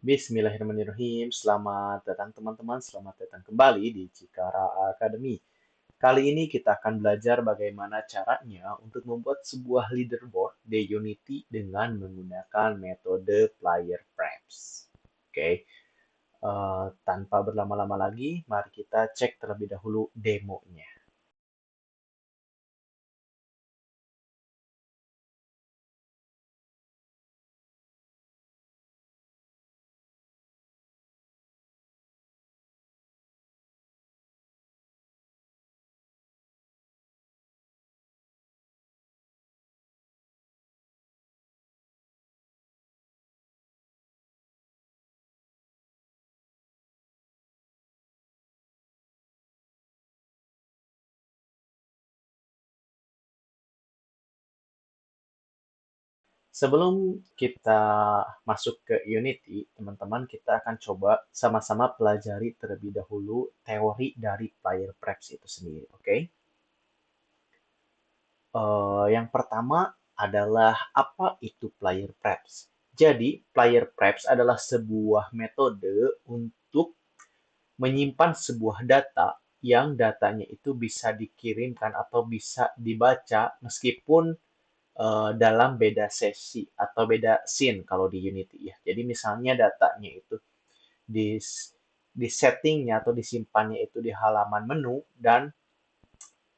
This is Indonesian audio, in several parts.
Bismillahirrahmanirrahim. Selamat datang teman-teman, selamat datang kembali di Cikara Academy. Kali ini kita akan belajar bagaimana caranya untuk membuat sebuah leaderboard di Unity dengan menggunakan metode player preps. Oke, tanpa berlama-lama lagi, mari kita cek terlebih dahulu demonya. Sebelum kita masuk ke Unity, teman-teman, kita akan coba sama-sama pelajari terlebih dahulu teori dari player preps itu sendiri, oke? Yang pertama adalah apa itu player preps? Jadi, player preps adalah sebuah metode untuk menyimpan sebuah data yang datanya itu bisa dikirimkan atau bisa dibaca meskipun dalam beda sesi atau beda scene kalau di Unity ya. Jadi misalnya datanya itu di di settingnya atau disimpannya itu di halaman menu dan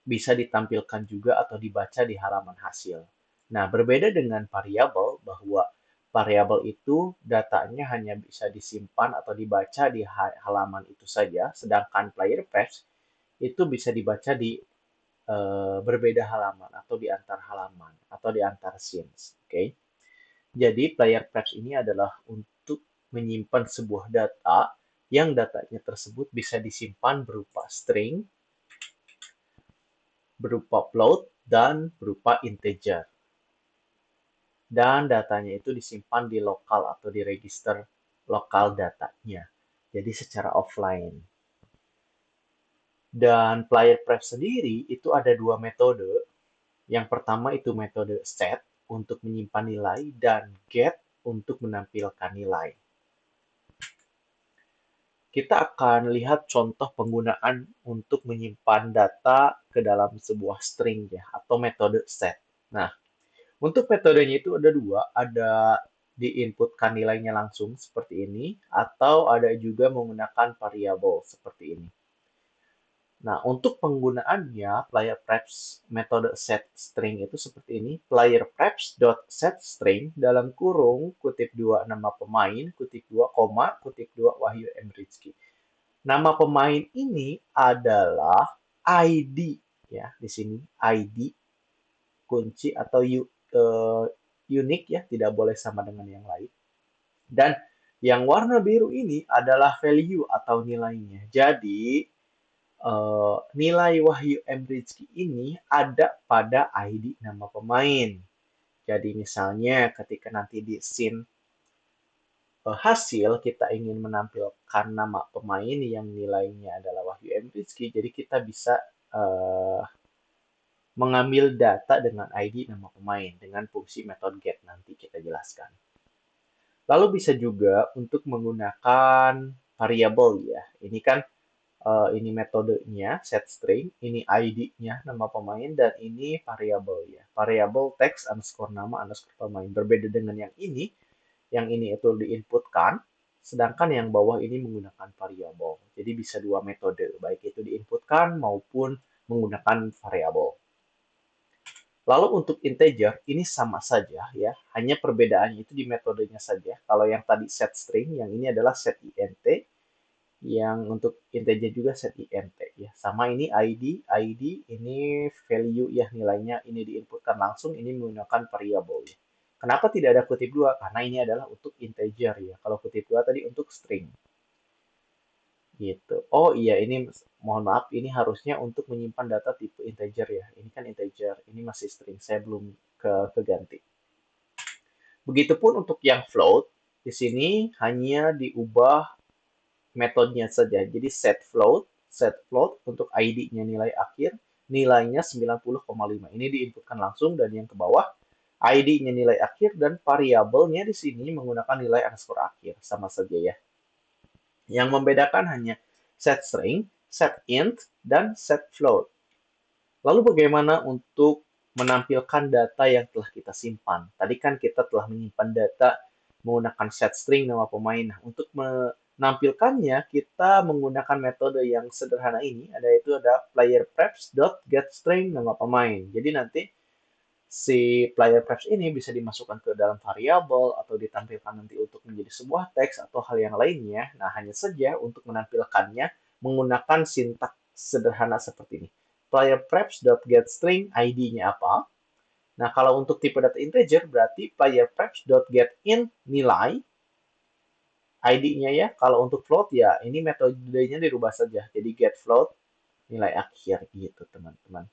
bisa ditampilkan juga atau dibaca di halaman hasil. Nah, berbeda dengan variabel bahwa variabel itu datanya hanya bisa disimpan atau dibaca di halaman itu saja, sedangkan player preps itu bisa dibaca di berbeda halaman atau di antar halaman atau di antar scenes. Oke, okay? Jadi player preps ini adalah untuk menyimpan sebuah data yang datanya tersebut bisa disimpan berupa string, berupa float, dan berupa integer. Dan datanya itu disimpan di lokal atau di register lokal datanya. Jadi secara offline. Dan player prep sendiri itu ada dua metode. Yang pertama itu metode set untuk menyimpan nilai dan get untuk menampilkan nilai. Kita akan lihat contoh penggunaan untuk menyimpan data ke dalam sebuah string ya, atau metode set. Nah, untuk metodenya itu ada dua, ada diinputkan nilainya langsung seperti ini, atau ada juga menggunakan variabel seperti ini. Nah, untuk penggunaannya, player preps metode set string itu seperti ini. Player preps.setString dalam kurung kutip 2 nama pemain, kutip 2 koma, kutip 2 Wahyu M. Rizky. Nama pemain ini adalah ID ya, di sini ID kunci atau unik ya, tidak boleh sama dengan yang lain. Dan yang warna biru ini adalah value atau nilainya. Jadi nilai Wahyu M. Rizky ini ada pada ID nama pemain. Jadi misalnya ketika nanti di scene hasil kita ingin menampilkan nama pemain yang nilainya adalah Wahyu M. Rizky, jadi kita bisa mengambil data dengan ID nama pemain dengan fungsi method get nanti kita jelaskan. Lalu bisa juga untuk menggunakan variabel ya. Ini kan ini metodenya set string, ini ID-nya nama pemain dan ini variabel ya. Variabel text underscore nama underscore pemain. Berbeda dengan yang ini itu diinputkan, sedangkan yang bawah ini menggunakan variabel. Jadi bisa dua metode, baik itu diinputkan maupun menggunakan variabel. Lalu untuk integer ini sama saja ya, hanya perbedaannya itu di metodenya saja. Kalau yang tadi set string, yang ini adalah set int, yang untuk integer juga set int ya. Sama ini ID ini value ya nilainya ini diinputkan langsung, ini menggunakan variabel ya. Kenapa tidak ada kutip 2? Karena ini adalah untuk integer ya. Kalau kutip 2 tadi untuk string. Gitu. Oh iya, ini mohon maaf, ini harusnya untuk menyimpan data tipe integer ya. Ini kan integer, ini masih string. Saya belum keganti. Begitupun untuk yang float, di sini hanya diubah metodenya saja. Jadi set float untuk ID-nya nilai akhir, nilainya 90,5. Ini diinputkan langsung dan yang ke bawah ID-nya nilai akhir dan variabelnya di sini menggunakan nilai underscore akhir. Sama saja ya. Yang membedakan hanya set string, set int, dan set float. Lalu bagaimana untuk menampilkan data yang telah kita simpan? Tadi kan kita telah menyimpan data menggunakan set string nama pemain. Nah, untuk menampilkannya, kita menggunakan metode yang sederhana ini, yaitu ada player preps.getString nama pemain. Jadi nanti si player preps ini bisa dimasukkan ke dalam variabel atau ditampilkan nanti untuk menjadi sebuah teks atau hal yang lainnya. Nah, hanya saja untuk menampilkannya menggunakan sintaks sederhana seperti ini. Player preps.getString ID-nya apa? Nah, kalau untuk tipe data integer berarti player preps.getInt nilai ID-nya ya. Kalau untuk float ya ini metodenya dirubah saja. Jadi get float nilai akhir gitu, teman-teman.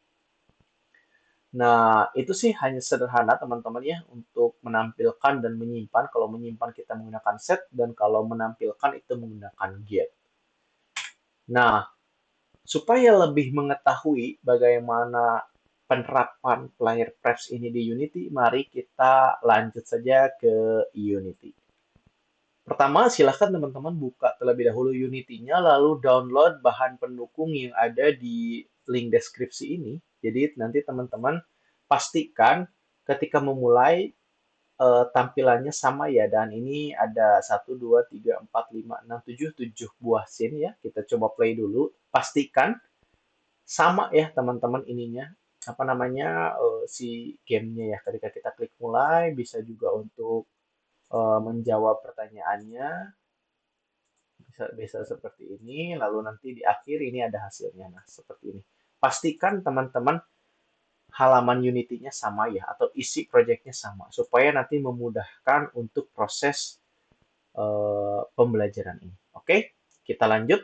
Nah, itu sih hanya sederhana teman-teman ya untuk menampilkan dan menyimpan. Kalau menyimpan kita menggunakan set dan kalau menampilkan itu menggunakan get. Nah, supaya lebih mengetahui bagaimana penerapan player preps ini di Unity, mari kita lanjut saja ke Unity. Pertama, silakan teman-teman buka terlebih dahulu Unity-nya, lalu download bahan pendukung yang ada di link deskripsi ini. Jadi nanti teman-teman pastikan ketika memulai tampilannya sama ya, dan ini ada 1, 2, 3, 4, 5, 6, 7 buah scene ya. Kita coba play dulu, pastikan sama ya teman-teman ininya, apa namanya, si gamenya ya. Ketika kita klik mulai, bisa juga untuk menjawab pertanyaannya, bisa seperti ini, lalu nanti di akhir ini ada hasilnya. Nah, seperti ini. Pastikan teman-teman halaman Unity-nya sama ya, atau isi project-nya sama, supaya nanti memudahkan untuk proses pembelajaran ini. Oke, kita lanjut.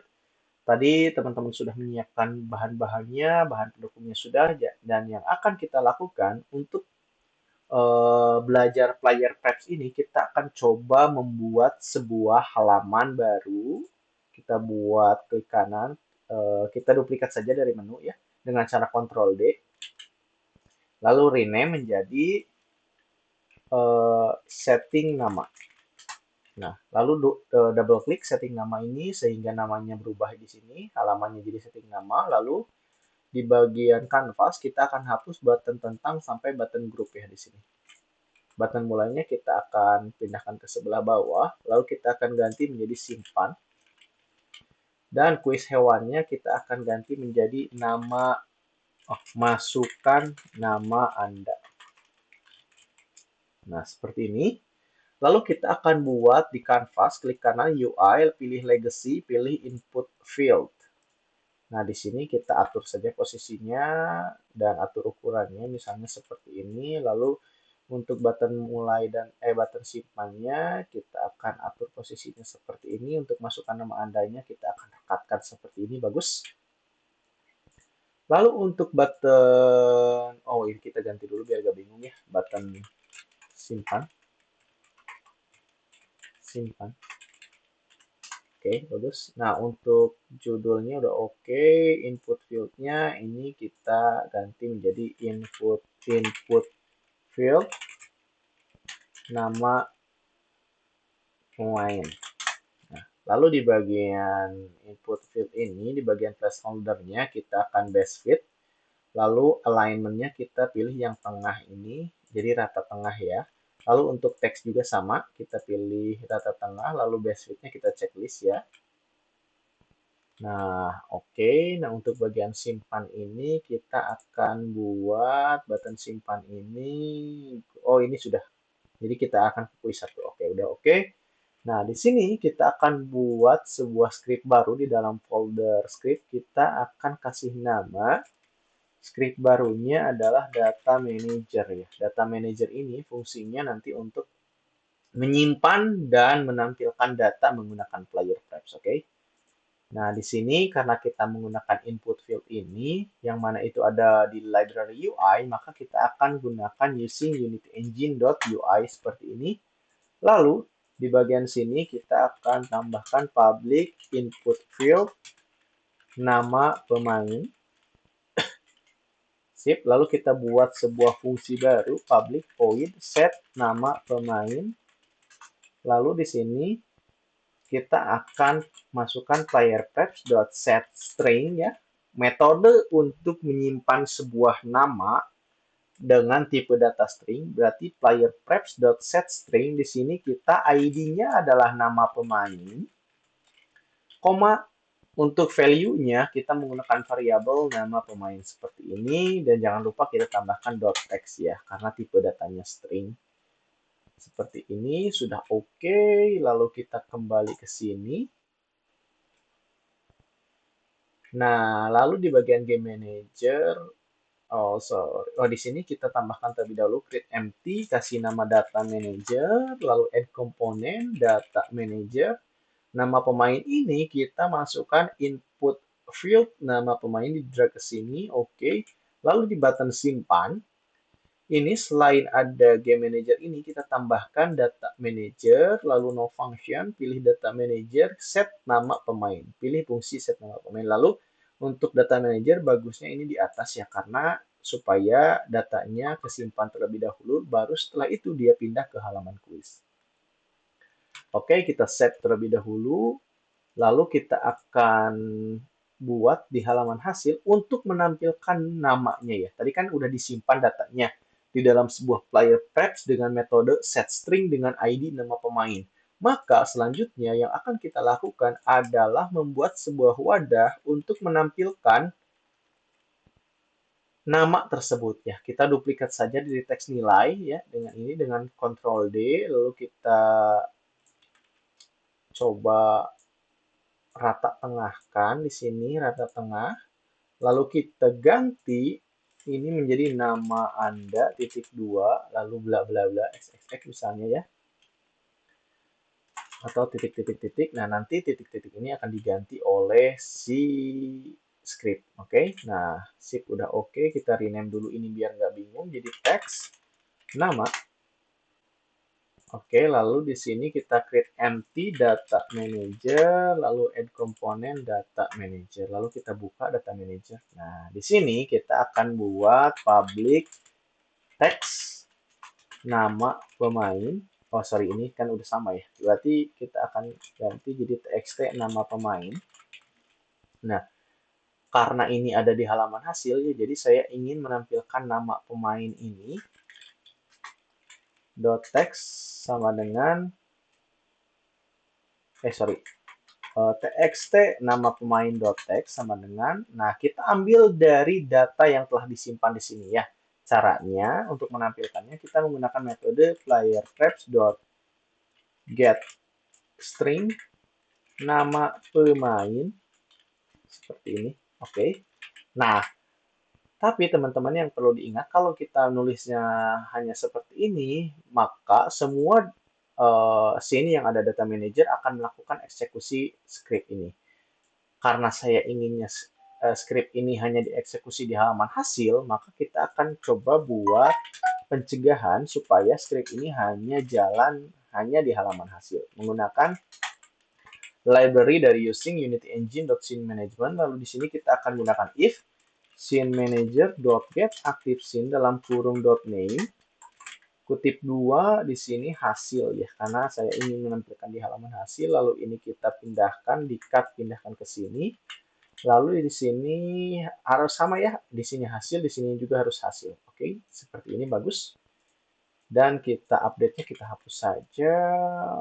Tadi teman-teman sudah menyiapkan bahan-bahannya, bahan pendukungnya sudah, dan yang akan kita lakukan untuk belajar player preps ini, kita akan coba membuat sebuah halaman baru. Kita buat klik kanan, kita duplikat saja dari menu ya, dengan cara Ctrl D. Lalu rename menjadi setting nama. Nah, lalu double klik setting nama ini sehingga namanya berubah di sini, halamannya jadi setting nama. Lalu di bagian canvas kita akan hapus button tentang sampai button group ya di sini. Button mulainya kita akan pindahkan ke sebelah bawah, lalu kita akan ganti menjadi simpan. Dan kuis hewannya kita akan ganti menjadi nama, masukkan nama Anda. Nah, seperti ini. Lalu kita akan buat di canvas, klik kanan UI, pilih legacy, pilih input field. Nah, di sini kita atur saja posisinya dan atur ukurannya, misalnya seperti ini. Lalu untuk button mulai dan button simpannya, kita akan atur posisinya seperti ini. Untuk masukkan nama Andanya, kita akan rekatkan seperti ini, bagus. Lalu untuk button, oh ini kita ganti dulu biar gak bingung ya, button simpan. Simpan. Oke, bagus. Nah, untuk judulnya udah oke. Input field-nya ini kita ganti menjadi input field nama pemain. Nah, lalu di bagian input field ini, di bagian placeholder-nya kita akan base fit. Lalu alignment-nya kita pilih yang tengah ini, jadi rata tengah ya. Lalu untuk teks juga sama, kita pilih rata tengah, lalu base fit-nya kita checklist ya. Nah, oke. Nah, untuk bagian simpan ini kita akan buat button simpan ini. Oh, ini sudah. Jadi kita akan kuis satu. Oke, udah oke. Nah, di sini kita akan buat sebuah script baru di dalam folder script. Kita akan kasih nama. Script barunya adalah data manager ya. Data manager ini fungsinya nanti untuk menyimpan dan menampilkan data menggunakan player preps. Oke. Nah, di sini karena kita menggunakan input field ini, yang mana itu ada di library UI, maka kita akan gunakan using Unity Engine.ui seperti ini. Lalu, di bagian sini kita akan tambahkan public input field nama pemain. Sip, lalu kita buat sebuah fungsi baru, public void set nama pemain. Lalu di sini kita akan masukkan playerPreps.setString ya, metode untuk menyimpan sebuah nama dengan tipe data string. Berarti playerPreps.setString di sini kita ID-nya adalah nama pemain, koma untuk value-nya kita menggunakan variabel nama pemain seperti ini, dan jangan lupa kita tambahkan .text ya karena tipe datanya string. Seperti ini sudah oke. Lalu kita kembali ke sini. Nah, lalu di bagian game manager, di sini kita tambahkan terlebih dahulu create empty, kasih nama data manager, lalu add komponen data manager. Nama pemain ini kita masukkan input field, nama pemain di drag ke sini, oke. Lalu di button simpan, ini selain ada game manager ini, kita tambahkan data manager, lalu no function, pilih data manager, set nama pemain. Pilih fungsi set nama pemain. Lalu untuk data manager bagusnya ini di atas ya, karena supaya datanya kesimpan terlebih dahulu, baru setelah itu dia pindah ke halaman kuis. Oke, kita set terlebih dahulu, lalu kita akan buat di halaman hasil untuk menampilkan namanya ya. Tadi kan udah disimpan datanya di dalam sebuah player preps dengan metode setString dengan ID nama pemain. Maka selanjutnya yang akan kita lakukan adalah membuat sebuah wadah untuk menampilkan nama tersebut ya. Kita duplikat saja dari teks nilai ya dengan ini, dengan Ctrl D, lalu kita coba rata tengahkan di sini, rata tengah. Lalu kita ganti ini menjadi nama Anda titik 2, lalu bla bla bla xxx misalnya ya. Atau titik-titik-titik. Nah, nanti titik-titik ini akan diganti oleh si script. Oke. Nah, sip udah oke. Kita rename dulu ini biar nggak bingung. Jadi teks nama. Oke, lalu di sini kita create empty data manager, lalu add komponen data manager. Lalu kita buka data manager. Nah, di sini kita akan buat public text nama pemain. Oh, sorry, ini kan udah sama ya. Berarti kita akan ganti jadi txt nama pemain. Nah, karena ini ada di halaman hasil, ya, jadi saya ingin menampilkan nama pemain ini. .text sama dengan txt nama pemain.text sama dengan, nah kita ambil dari data yang telah disimpan di sini ya. Caranya untuk menampilkannya kita menggunakan metode playerPreps.getString nama pemain seperti ini. Oke. Nah, tapi teman-teman yang perlu diingat kalau kita nulisnya hanya seperti ini, maka semua scene yang ada data manager akan melakukan eksekusi script ini. Karena saya inginnya script ini hanya dieksekusi di halaman hasil, maka kita akan coba buat pencegahan supaya script ini hanya jalan hanya di halaman hasil menggunakan library dari using Unity Engine.scene management. Lalu di sini kita akan gunakan if scene manager.get active scene dalam kurung .name kutip 2 di sini hasil ya, karena saya ingin menampilkan di halaman hasil. Lalu ini kita pindahkan, pindahkan ke sini. Lalu di sini harus sama ya, di sini hasil, di sini juga harus hasil. Oke, seperti ini bagus. Dan kita update-nya kita hapus saja.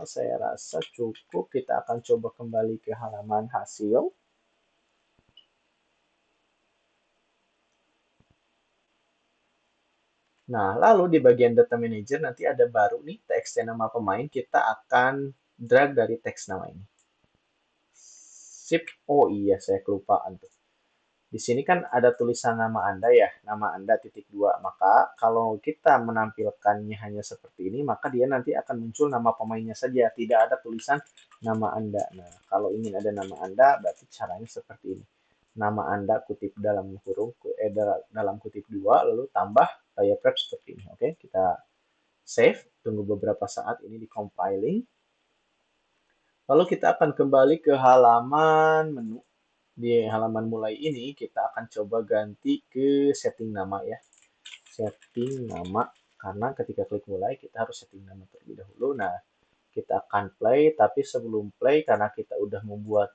Saya rasa cukup. Kita akan coba kembali ke halaman hasil. Nah, lalu di bagian data manager nanti ada baru nih teks nama pemain. Kita akan drag dari teks nama ini. Sip. Oh iya, saya kelupaan tuh. Di sini kan ada tulisan nama Anda ya, nama Anda titik 2. Maka kalau kita menampilkannya hanya seperti ini, maka dia nanti akan muncul nama pemainnya saja, tidak ada tulisan nama Anda. Nah, kalau ingin ada nama Anda, berarti caranya seperti ini. Nama Anda kutip dalam kurung, dalam kutip 2, lalu tambah kayak prep seperti ini. Oke, kita save, tunggu beberapa saat ini di compiling. Lalu kita akan kembali ke halaman menu. di halaman mulai ini kita akan coba ganti ke setting nama ya. Setting nama, karena ketika klik mulai kita harus setting nama terlebih dahulu. Nah, kita akan play, tapi sebelum play karena kita udah membuat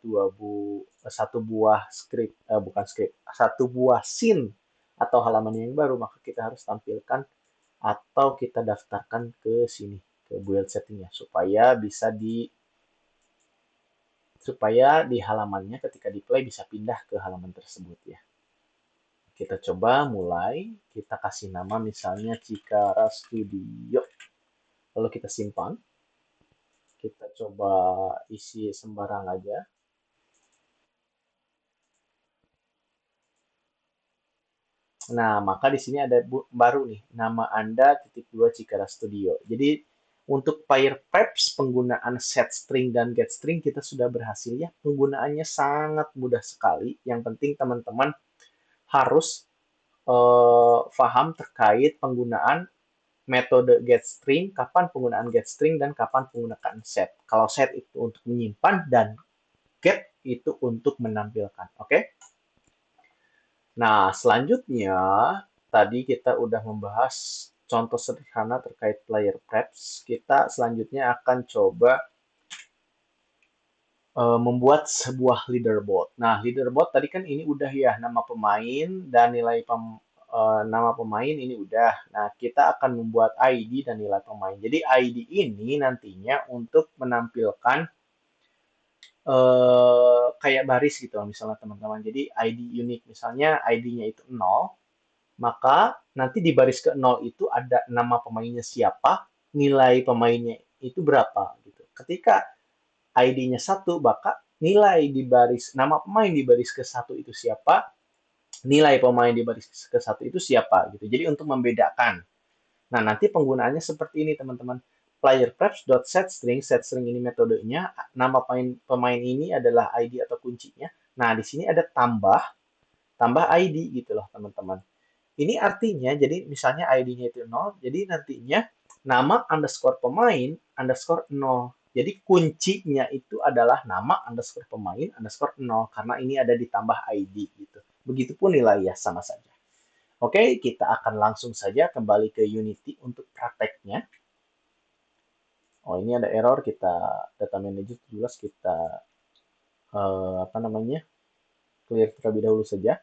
satu buah script, bukan script, satu buah scene atau halaman yang baru, maka kita harus tampilkan atau kita daftarkan ke sini, ke build settingnya, supaya di halamannya ketika di play bisa pindah ke halaman tersebut ya. Kita coba mulai, kita kasih nama misalnya Cikara Studio, lalu kita simpan, kita coba isi sembarang aja. Nah, maka di sini ada baru nih, nama Anda titik dua Cikara Studio. Jadi untuk player preps penggunaan set string dan get string kita sudah berhasil ya. Penggunaannya sangat mudah sekali. Yang penting teman-teman harus paham terkait penggunaan metode get string, kapan penggunaan get string dan kapan penggunaan set. Kalau set itu untuk menyimpan dan get itu untuk menampilkan. Oke? Nah, selanjutnya tadi kita udah membahas contoh sederhana terkait player preps. Kita selanjutnya akan coba membuat sebuah leaderboard. Nah, leaderboard tadi kan ini udah ya nama pemain dan nama pemain ini udah. Nah, kita akan membuat ID dan nilai pemain. Jadi ID ini nantinya untuk menampilkan kayak baris gitu misalnya teman-teman. Jadi ID unik misalnya ID-nya itu 0, maka nanti di baris ke 0 itu ada nama pemainnya siapa, nilai pemainnya itu berapa gitu. Ketika ID-nya 1, maka nilai di baris nama pemain di baris ke 1 itu siapa, nilai pemain di baris ke 1 itu siapa gitu. Jadi untuk membedakan. Nah, nanti penggunaannya seperti ini teman-teman. Player set string ini metodenya, nama pemain ini adalah ID atau kuncinya. Nah, di sini ada tambah ID gitu loh teman-teman. Ini artinya, jadi misalnya ID-nya itu 0, jadi nantinya nama underscore pemain underscore 0. Jadi kuncinya itu adalah nama underscore pemain underscore 0, karena ini ada ditambah ID gitu. Begitupun nilai ya, sama saja. Oke, kita akan langsung saja kembali ke Unity untuk prakteknya. Oh, ini ada error, kita data manager jelas kita apa namanya clear terlebih dahulu saja.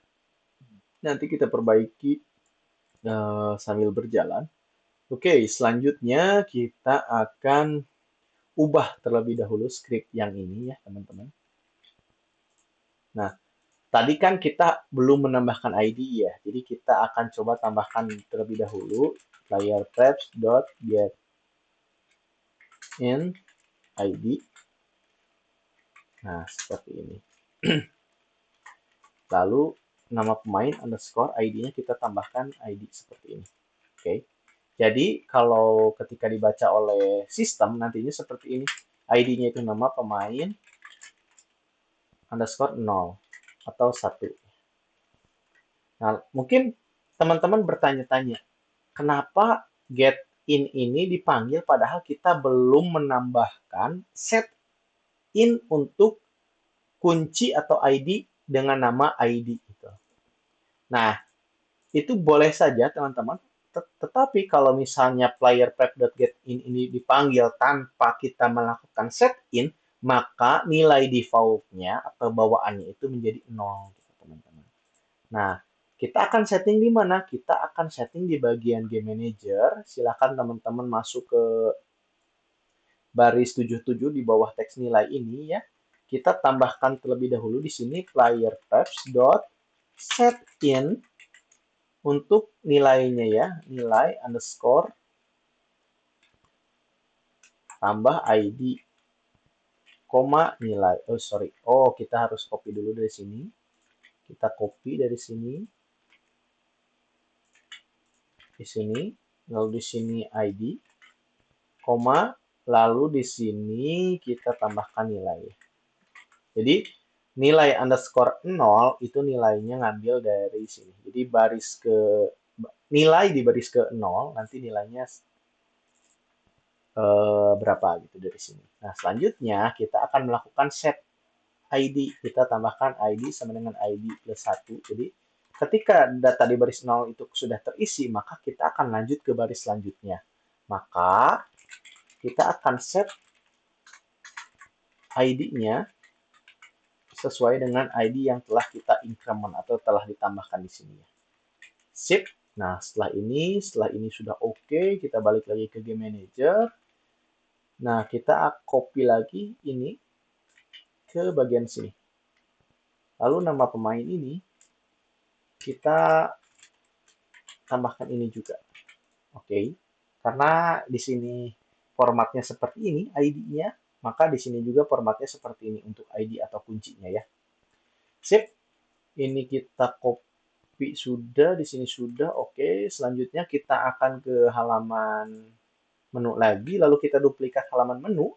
Nanti kita perbaiki sambil berjalan. Oke, selanjutnya kita akan ubah terlebih dahulu script yang ini ya, teman-teman. Nah, tadi kan kita belum menambahkan ID ya, jadi kita akan coba tambahkan terlebih dahulu player preps.get in ID. Nah, seperti ini. Lalu nama pemain underscore ID-nya kita tambahkan ID seperti ini. Oke. Jadi kalau ketika dibaca oleh sistem nantinya seperti ini. ID-nya itu nama pemain underscore 0 atau 1. Nah, mungkin teman-teman bertanya-tanya, kenapa get in ini dipanggil padahal kita belum menambahkan set in untuk kunci atau ID dengan nama ID gitu. Nah, itu boleh saja teman-teman, tetapi kalau misalnya player prep.getIn ini dipanggil tanpa kita melakukan set in, maka nilai default-nya atau bawaannya itu menjadi 0 gitu teman-teman. Nah, kita akan setting di mana? Kita akan setting di bagian game manager. Silakan teman-teman masuk ke baris 77 di bawah teks nilai ini ya. Kita tambahkan terlebih dahulu di sini player preps.setIn untuk nilainya ya, nilai underscore tambah ID, koma nilai. Oh, sorry. Oh, kita harus copy dulu dari sini. Kita copy dari sini. Di sini, lalu di sini ID, koma, lalu di sini kita tambahkan nilai. Jadi, nilai underscore 0 itu nilainya ngambil dari sini. Jadi, nilai di baris ke 0, nanti nilainya berapa gitu dari sini. Nah, selanjutnya kita akan melakukan set ID. Kita tambahkan ID sama dengan ID plus 1. Jadi ketika data di baris 0 itu sudah terisi, maka kita akan lanjut ke baris selanjutnya. Maka kita akan set ID-nya sesuai dengan ID yang telah kita increment atau telah ditambahkan di sini. Sip. Nah, setelah ini sudah oke, kita balik lagi ke Game Manager. Nah, kita copy lagi ini ke bagian sini. Lalu nama pemain ini kita tambahkan ini juga. Oke. Karena di sini formatnya seperti ini, ID-nya, maka di sini juga formatnya seperti ini untuk ID atau kuncinya ya. Sip. Ini kita copy sudah, di sini sudah. Oke, selanjutnya kita akan ke halaman menu lagi, lalu kita duplikat halaman menu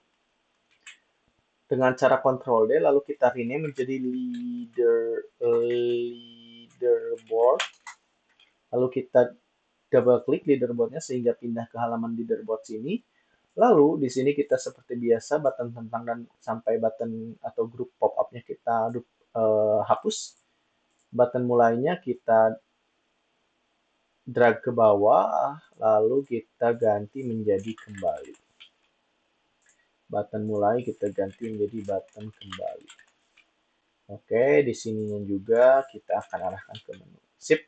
dengan cara Ctrl D, lalu kita rename menjadi leaderboard. Lalu kita double klik leaderboardnya sehingga pindah ke halaman leaderboard sini. Lalu di sini kita seperti biasa button tentang dan sampai button atau grup pop-up-nya kita hapus. Button mulainya kita drag ke bawah, lalu kita ganti menjadi kembali. Button mulai kita ganti menjadi button kembali. Oke, di sininya juga kita akan arahkan ke menu. Sip.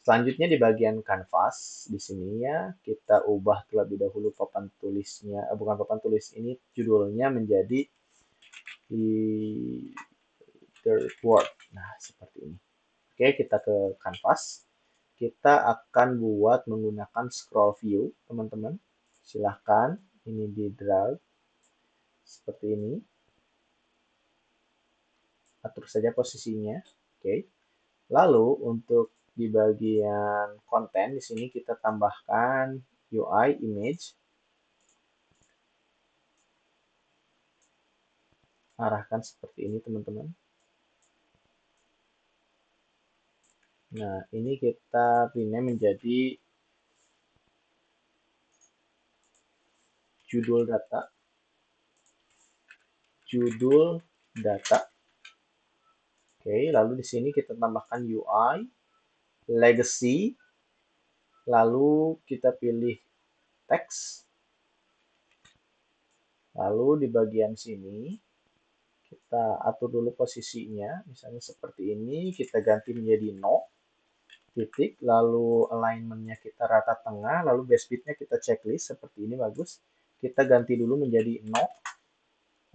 Selanjutnya di bagian kanvas, di sininya kita ubah terlebih dahulu papan tulisnya, bukan papan tulis ini, judulnya menjadi leaderboard. Nah, seperti ini. Oke, kita ke kanvas. Kita akan buat menggunakan scroll view, teman-teman. Silahkan, ini di drag seperti ini. Atur saja posisinya. Oke. Lalu untuk di bagian konten di sini kita tambahkan UI image. Arahkan seperti ini, teman-teman. Nah, ini kita rename menjadi judul data. Judul data. Oke, lalu di sini kita tambahkan UI, legacy, lalu kita pilih teks. Lalu di bagian sini kita atur dulu posisinya, misalnya seperti ini, kita ganti menjadi no, titik, lalu alignment-nya kita rata tengah, lalu base bitnya kita checklist, seperti ini bagus. Kita ganti dulu menjadi no,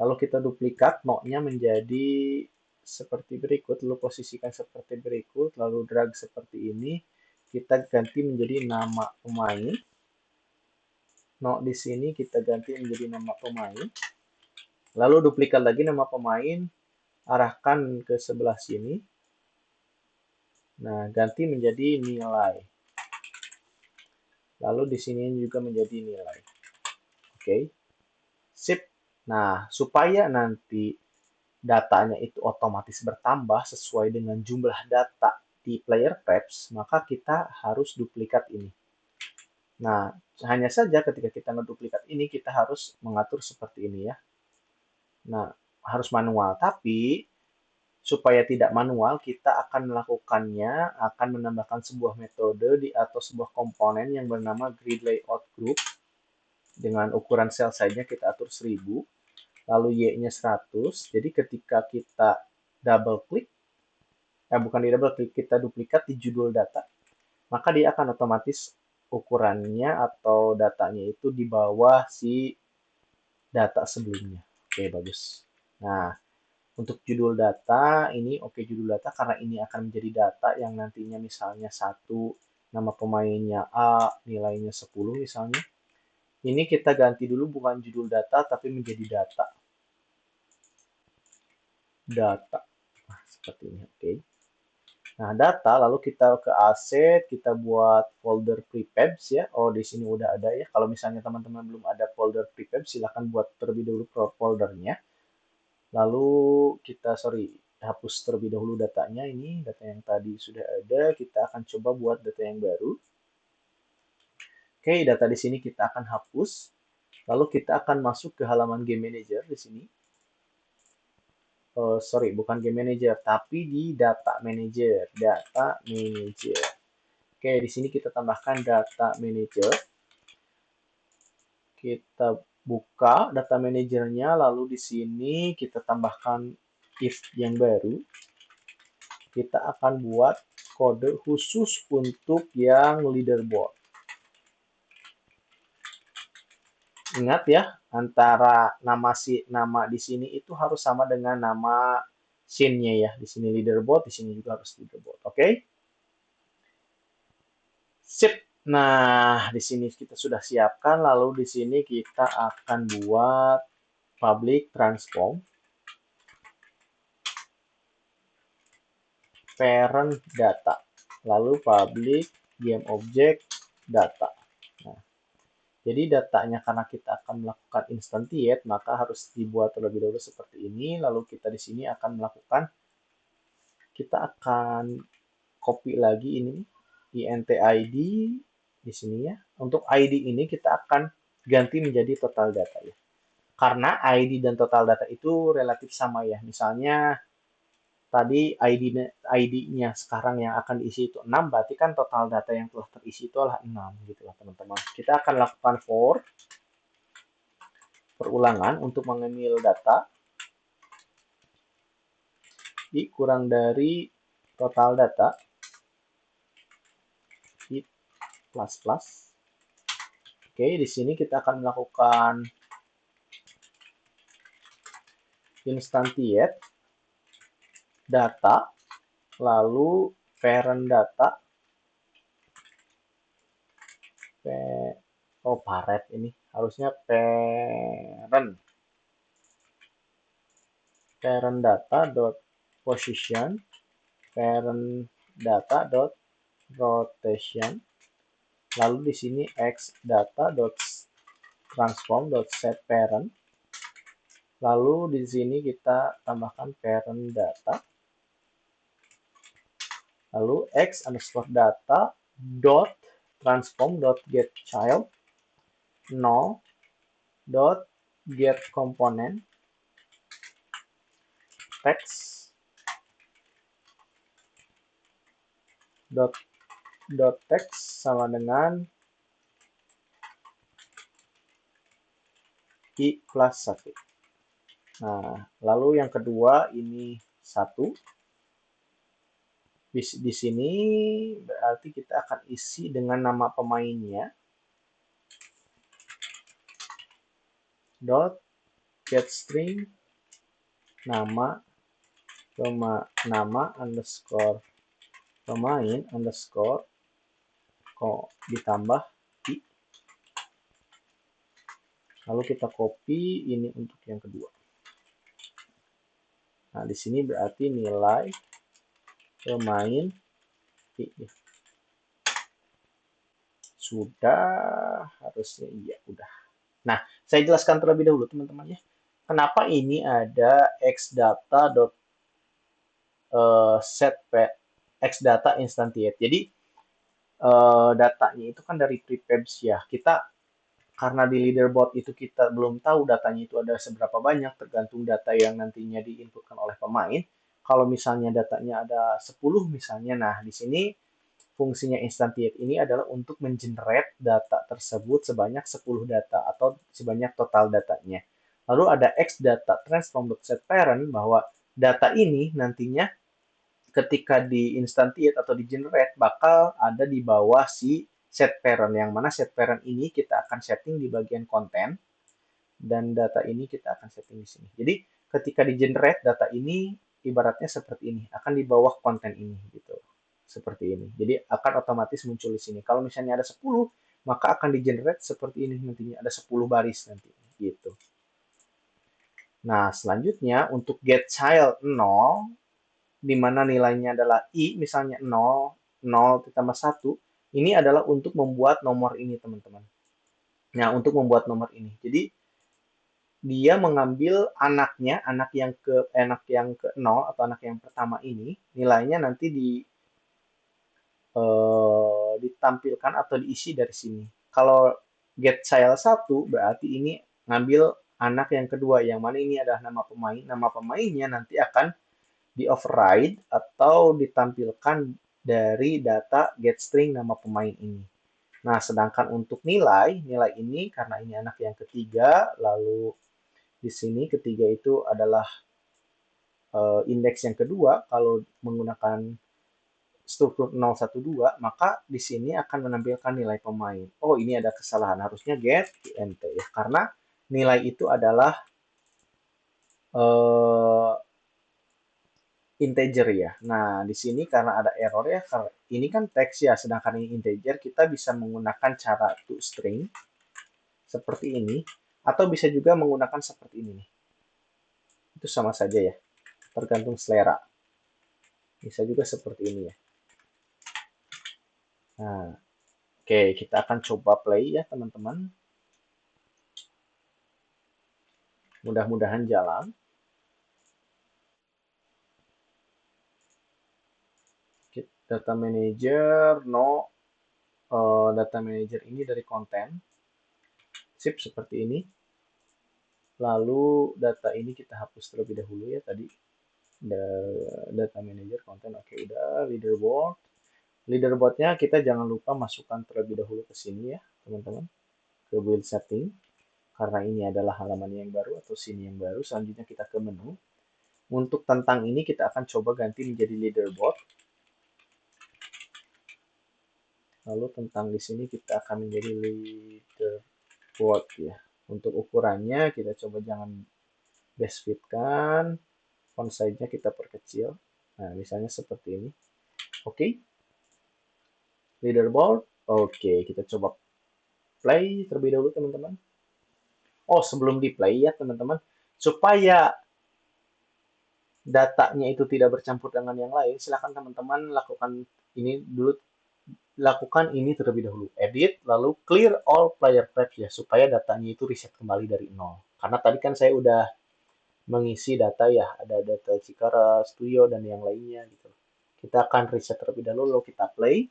lalu kita duplikat no-nya menjadi seperti berikut, lalu posisikan seperti berikut, lalu drag seperti ini, kita ganti menjadi nama pemain. No di sini kita ganti menjadi nama pemain. Lalu duplikat lagi nama pemain, arahkan ke sebelah sini. Nah, ganti menjadi nilai. Lalu di sini juga menjadi nilai. Oke. Sip. Nah, supaya nanti datanya itu otomatis bertambah sesuai dengan jumlah data di player preps, maka kita harus duplikat ini. Nah, hanya saja ketika kita ngeduplikat ini, kita harus mengatur seperti ini ya. Nah, harus manual. Tapi, supaya tidak manual, kita akan melakukannya, akan menambahkan sebuah metode atau sebuah komponen yang bernama grid layout group. Dengan ukuran cell size-nya kita atur 1000, lalu Y-nya 100. Jadi ketika kita double klik, bukan di double klik, kita duplikat di judul data, maka dia akan otomatis ukurannya atau datanya itu di bawah si data sebelumnya. Oke, bagus. Nah, untuk judul data, ini oke judul data karena ini akan menjadi data yang nantinya misalnya 1, nama pemainnya A, nilainya 10 misalnya. Ini kita ganti dulu bukan judul data, tapi menjadi data. Data. Nah, seperti ini, oke. Nah, data, lalu kita ke aset, kita buat folder prepabs ya. Oh, di sini udah ada ya. Kalau misalnya teman-teman belum ada folder prepabs, silahkan buat terlebih dulu foldernya. Lalu kita, hapus terlebih dahulu datanya ini, data yang tadi sudah ada, kita akan coba buat data yang baru. Oke, data di sini kita akan hapus. Lalu kita akan masuk ke halaman Game Manager di sini. sorry, bukan game manager, tapi di data manager. Data manager. Oke, di sini kita tambahkan data manager. Kita buka data manajernya, lalu di sini kita tambahkan if yang baru. Kita akan buat kode khusus untuk yang leaderboard. Ingat ya, antara nama di sini itu harus sama dengan nama scene-nya ya. Di sini leaderboard, di sini juga harus leaderboard. Oke? Sip. Nah, di sini kita sudah siapkan, lalu di sini kita akan buat public transform parent data, lalu public game object data. Nah, jadi datanya karena kita akan melakukan instantiate, maka harus dibuat terlebih dahulu seperti ini. Lalu kita di sini akan melakukan, kita akan copy lagi ini int id di sini ya. Untuk id ini kita akan ganti menjadi total data ya. Karena id dan total data itu relatif sama ya. Misalnya tadi ID-nya sekarang yang akan diisi itu 6, berarti kan total data yang telah terisi itu adalah 6 gitu lah teman-teman. Kita akan lakukan for perulangan untuk mengambil data i kurang dari total data i plus plus. Oke, di sini kita akan melakukan instantiate data, lalu parent data, parent ini harusnya parent data dot position, parent data dot rotation, lalu di sini x data dot transform dot set parent, lalu di sini kita tambahkan parent data, lalu x underscore data dot transform dot get child 0 dot get component text dot text sama dengan i plus 1. Nah, lalu yang kedua ini 1. Di sini berarti kita akan isi dengan nama pemainnya. Dot get string nama underscore pemain underscore kok ditambah i. Lalu kita copy ini untuk yang kedua. Nah, di sini berarti nilai pemain i. Sudah, harusnya iya, udah. Nah, saya jelaskan terlebih dahulu teman-teman ya. Kenapa ini ada xdata.set xdata instantiate. Jadi datanya itu kan dari prefabs ya. Kita karena di leaderboard itu kita belum tahu datanya itu ada seberapa banyak, tergantung data yang nantinya diinputkan oleh pemain. Kalau misalnya datanya ada 10 misalnya, nah di sini fungsinya instantiate ini adalah untuk mengenerate data tersebut sebanyak 10 data atau sebanyak total datanya. Lalu ada xData transform.setParent bahwa data ini nantinya ketika di instantiate atau di generate bakal ada di bawah si set parent, yang mana set parent ini kita akan setting di bagian konten dan data ini kita akan setting di sini. Jadi ketika di generate data ini ibaratnya seperti ini, akan di bawah konten ini gitu. Seperti ini. Jadi akan otomatis muncul di sini. Kalau misalnya ada 10, maka akan di generate seperti ini nantinya, ada 10 baris nanti gitu. Nah, selanjutnya untuk get child 0 di mana nilainya adalah i, misalnya 0, 0 ditambah 1, ini adalah untuk membuat nomor ini, teman-teman. Nah, untuk membuat nomor ini. Jadi, dia mengambil anaknya, anak yang ke 0 atau anak yang pertama ini, nilainya nanti ditampilkan atau diisi dari sini. Kalau get child 1, berarti ini ngambil anak yang kedua, yang mana ini adalah nama pemain. Nama pemainnya nanti akan di-override atau ditampilkan dari data getString nama pemain ini. Nah, sedangkan untuk nilai, nilai ini karena ini anak yang ketiga, lalu di sini ketiga itu adalah indeks yang kedua, kalau menggunakan struktur 012, maka di sini akan menampilkan nilai pemain. Oh, ini ada kesalahan. Harusnya get int ya, karena nilai itu adalah uh, integer ya. Nah, di sini karena ada error ya, ini kan teks ya, sedangkan ini integer, kita bisa menggunakan cara toString seperti ini, atau bisa juga menggunakan seperti ini nih. Itu sama saja ya, tergantung selera. Bisa juga seperti ini ya. Nah, oke, kita akan coba play ya teman-teman. Mudah-mudahan jalan. Data manager, no, data manager ini dari konten. Sip, seperti ini. Lalu data ini kita hapus terlebih dahulu ya tadi. Data manager konten, oke udah. Leaderboard. Leaderboardnya kita jangan lupa masukkan terlebih dahulu ke sini ya teman-teman. Ke build setting. Karena ini adalah halaman yang baru atau scene yang baru. Selanjutnya kita ke menu. Untuk tentang ini kita akan coba ganti menjadi leaderboard. Lalu tentang di sini kita akan menjadi leaderboard ya. Untuk ukurannya kita coba jangan best fit kan. Font size-nya kita perkecil. Nah, misalnya seperti ini. Oke. Leaderboard. Oke, kita coba play terlebih dahulu teman-teman. Oh, sebelum di play ya teman-teman. Supaya datanya itu tidak bercampur dengan yang lain, silakan teman-teman lakukan ini dulu, lakukan ini terlebih dahulu. Edit, lalu clear all player tabs ya, supaya datanya itu reset kembali dari nol. Karena tadi kan saya udah mengisi data ya, ada data Cikara, Studio, dan yang lainnya gitu. Kita akan reset terlebih dahulu, lalu kita play.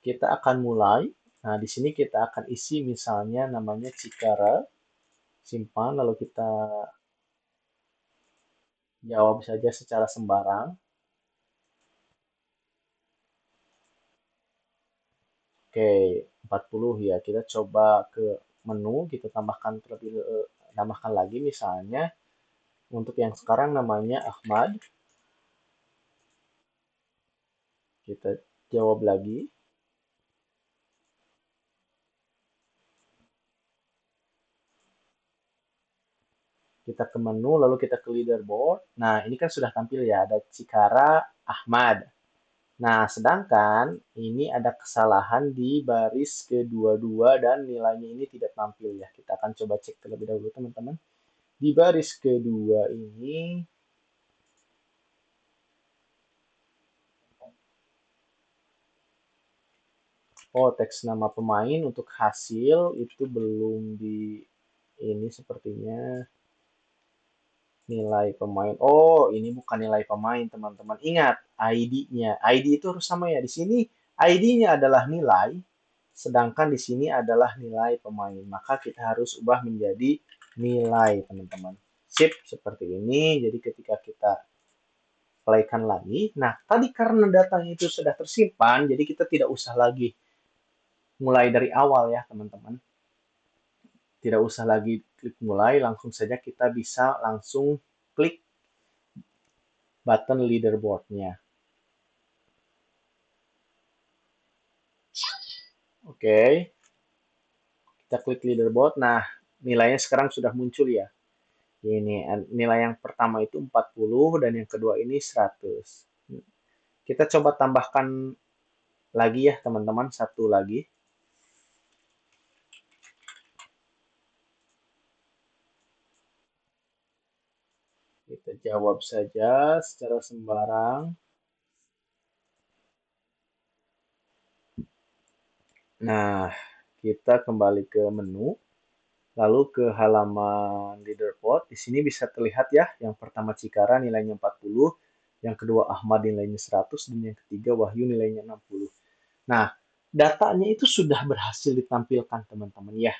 Kita akan mulai. Nah, di sini kita akan isi misalnya namanya Cikara, simpan, lalu kita jawab saja secara sembarang. Oke, 40 ya. Kita coba ke menu, kita tambahkan lagi misalnya untuk yang sekarang namanya Ahmad. Kita jawab lagi. Kita ke menu, lalu kita ke leaderboard. Nah, ini kan sudah tampil ya, ada Cikara Ahmad. Nah, sedangkan ini ada kesalahan di baris ke-22 dan nilainya ini tidak tampil ya. Kita akan coba cek terlebih dahulu teman-teman. Di baris kedua ini, oh teks nama pemain untuk hasil itu belum di ini sepertinya nilai pemain. Oh, ini bukan nilai pemain, teman-teman. Ingat, ID-nya. ID itu harus sama ya. Di sini ID-nya adalah nilai, sedangkan di sini adalah nilai pemain. Maka kita harus ubah menjadi nilai, teman-teman. Sip, seperti ini. Jadi ketika kita playkan lagi. Nah, tadi karena datanya itu sudah tersimpan, jadi kita tidak usah lagi mulai dari awal ya, teman-teman. Tidak usah lagi klik mulai, langsung saja kita bisa langsung klik button leaderboard-nya. Oke, kita klik leaderboard. Nah, nilainya sekarang sudah muncul ya. Ini nilai yang pertama itu 40 dan yang kedua ini 100. Kita coba tambahkan lagi ya teman-teman, satu lagi. Kita jawab saja secara sembarang. Nah, kita kembali ke menu. Lalu ke halaman leaderboard, di sini bisa terlihat ya, yang pertama Cikara nilainya 40, yang kedua Ahmad nilainya 100, dan yang ketiga Wahyu nilainya 60. Nah, datanya itu sudah berhasil ditampilkan teman-teman ya.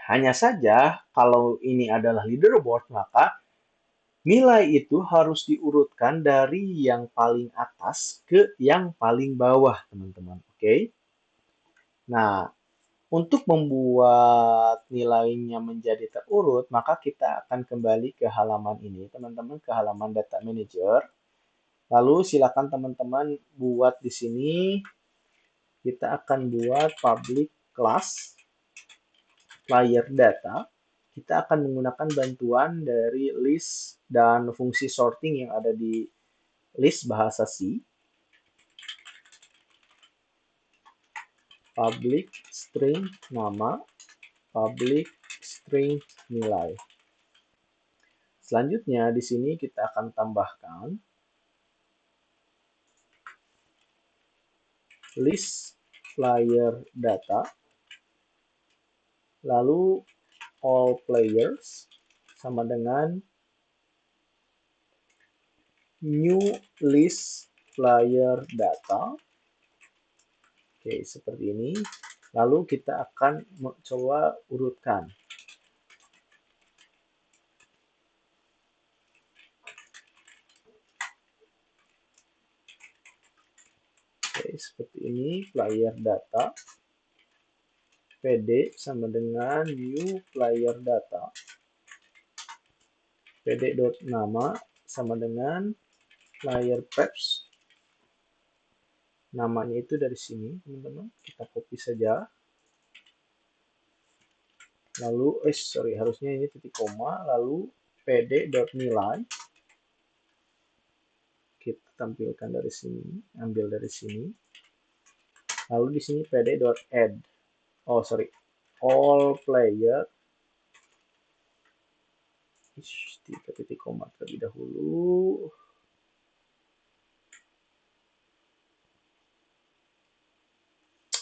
Hanya saja, kalau ini adalah leaderboard, maka nilai itu harus diurutkan dari yang paling atas ke yang paling bawah, teman-teman. Oke? Nah, untuk membuat nilainya menjadi terurut, maka kita akan kembali ke halaman ini, teman-teman, ke halaman Data Manager. Lalu silakan teman-teman buat di sini, kita akan buat public class player data. Kita akan menggunakan bantuan dari list dan fungsi sorting yang ada di list bahasa C. Public string nama, public string nilai. Selanjutnya di sini kita akan tambahkan list player data, lalu all players sama dengan new list player data. Oke, seperti ini. Lalu kita akan coba urutkan. Oke, seperti ini player data. PD sama dengan new player data. PD.nama sama dengan player preps. Namanya itu dari sini, teman-teman. Kita copy saja. Lalu, harusnya ini titik koma. Lalu pd.nilai. Kita tampilkan dari sini, ambil dari sini. Lalu di sini pd.add. All player. Titik koma terlebih dahulu.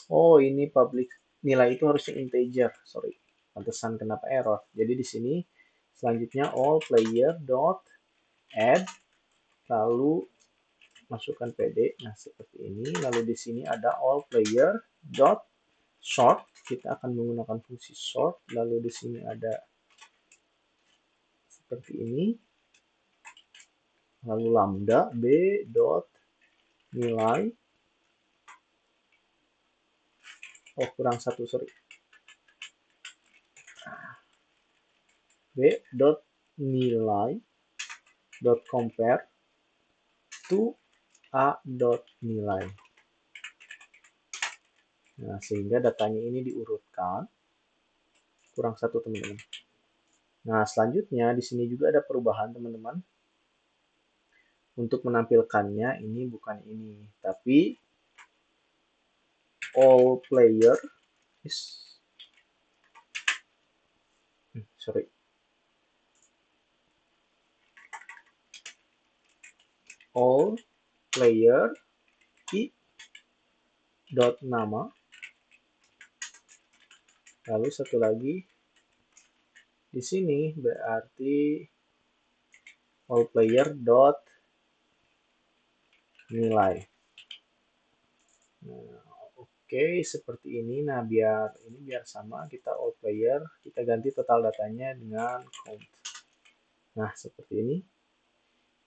Oh, ini public nilai itu harusnya integer. Pantesan kenapa error. Jadi di sini selanjutnya all player dot add, lalu masukkan PD. Nah, seperti ini. Lalu di sini ada all player dot sort. Kita akan menggunakan fungsi sort. Lalu di sini ada seperti ini. Lalu lambda b dot nilai. Oh, kurang satu, b dot nilai dot compare to a dot nilai. Nah, sehingga datanya ini diurutkan. Kurang satu, teman-teman. Nah, selanjutnya di sini juga ada perubahan, teman-teman. Untuk menampilkannya ini bukan ini, tapi all player is all player i dot nama. Lalu satu lagi di sini berarti all player dot nilai. Nah, oke, seperti ini. Nah, biar sama, kita all player, kita ganti total datanya dengan count. Nah, seperti ini.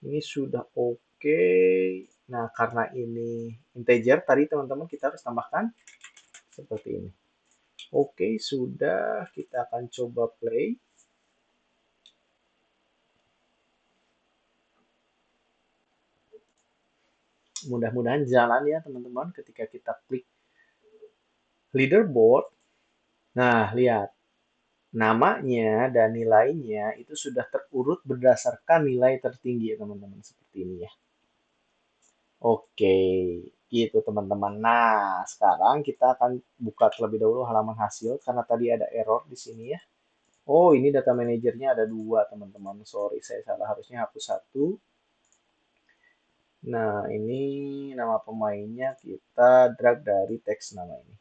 Ini sudah oke. Nah, karena ini integer tadi, teman-teman, kita harus tambahkan seperti ini. Oke, sudah. Kita akan coba play. Mudah-mudahan jalan ya, teman-teman, ketika kita klik leaderboard. Nah, lihat. Namanya dan nilainya itu sudah terurut berdasarkan nilai tertinggi ya, teman-teman. Seperti ini ya. Oke, gitu teman-teman. Nah, sekarang kita akan buka terlebih dahulu halaman hasil karena tadi ada error di sini ya. Oh, ini data manajernya ada dua, teman-teman. Sorry, saya salah. Harusnya hapus satu. Nah, ini nama pemainnya kita drag dari teks nama ini.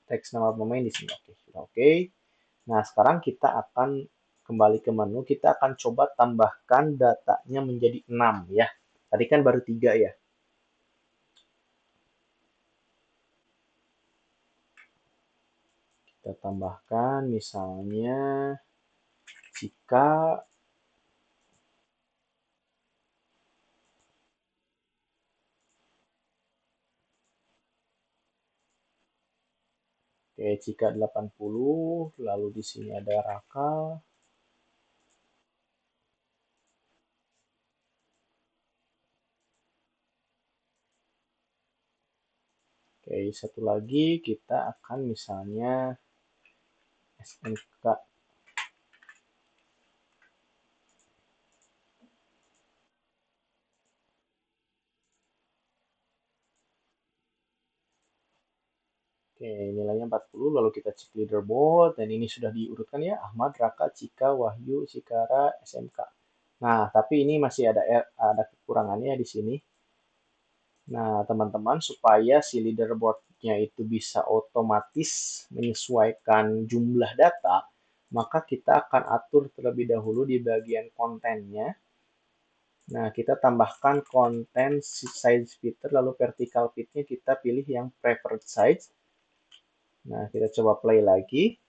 Teks nama pemain di sini. Oke, sudah oke. Nah, sekarang kita akan kembali ke menu. Kita akan coba tambahkan datanya menjadi 6 ya. Tadi kan baru 3 ya. Kita tambahkan misalnya jika jika 80, lalu di sini ada Raka. Oke, satu lagi kita akan misalnya SMK. Oke, nilainya 40, lalu kita cek leaderboard, dan ini sudah diurutkan ya, Ahmad, Raka, Cika, Wahyu, Cikara, SMK. Nah, tapi ini masih ada kekurangannya di sini. Nah, teman-teman, supaya si leaderboard-nya itu bisa otomatis menyesuaikan jumlah data, maka kita akan atur terlebih dahulu di bagian kontennya. Nah, kita tambahkan konten size filter, lalu vertical fit-nya kita pilih yang preferred size. Nah, kita coba play lagi.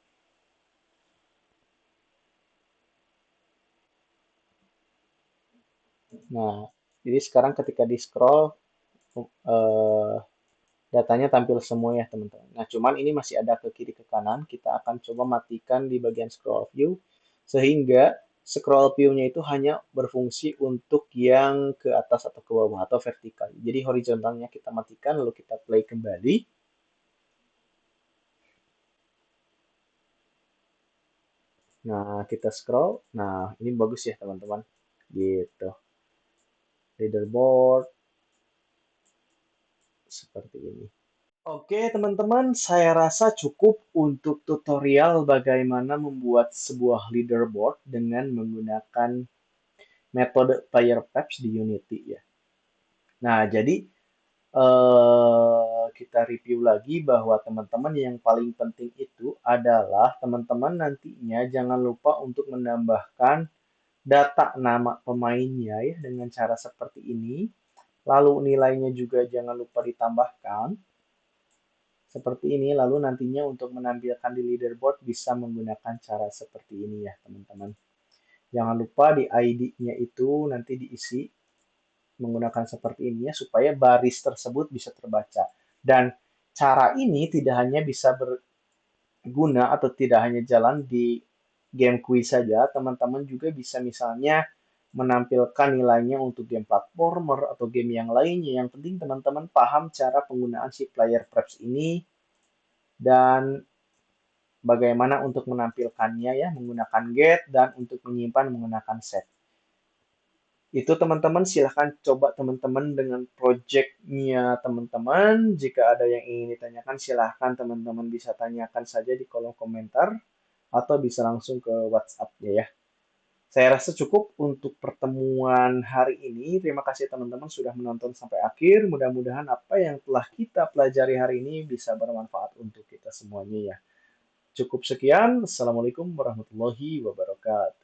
Nah, jadi sekarang ketika di-scroll, eh, datanya tampil semua ya, teman-teman. Nah, cuman ini masih ada ke kiri ke kanan. Kita akan coba matikan di bagian scroll view, sehingga scroll view-nya itu hanya berfungsi untuk yang ke atas atau ke bawah atau vertikal. Jadi horizontalnya kita matikan, lalu kita play kembali. Nah, kita scroll. Nah, ini bagus ya, teman-teman. Gitu. Leaderboard seperti ini. Oke, teman-teman, saya rasa cukup untuk tutorial bagaimana membuat sebuah leaderboard dengan menggunakan metode player Paps di Unity ya. Nah, jadi kita review lagi bahwa teman-teman yang paling penting itu adalah teman-teman nantinya jangan lupa untuk menambahkan data nama pemainnya ya dengan cara seperti ini. Lalu nilainya juga jangan lupa ditambahkan seperti ini. Lalu nantinya untuk menampilkan di leaderboard bisa menggunakan cara seperti ini ya teman-teman. Jangan lupa di ID-nya itu nanti diisi menggunakan seperti ini ya supaya baris tersebut bisa terbaca. Dan cara ini tidak hanya bisa berguna atau tidak hanya jalan di game quiz saja, teman-teman juga bisa misalnya menampilkan nilainya untuk game platformer atau game yang lainnya. Yang penting teman-teman paham cara penggunaan si player preps ini dan bagaimana untuk menampilkannya ya menggunakan get dan untuk menyimpan menggunakan set. Itu teman-teman silahkan coba teman-teman dengan project-nya teman-teman. Jika ada yang ingin ditanyakan silahkan teman-teman bisa tanyakan saja di kolom komentar atau bisa langsung ke WhatsApp-nya ya. Saya rasa cukup untuk pertemuan hari ini. Terima kasih teman-teman sudah menonton sampai akhir. Mudah-mudahan apa yang telah kita pelajari hari ini bisa bermanfaat untuk kita semuanya ya. Cukup sekian. Assalamualaikum warahmatullahi wabarakatuh.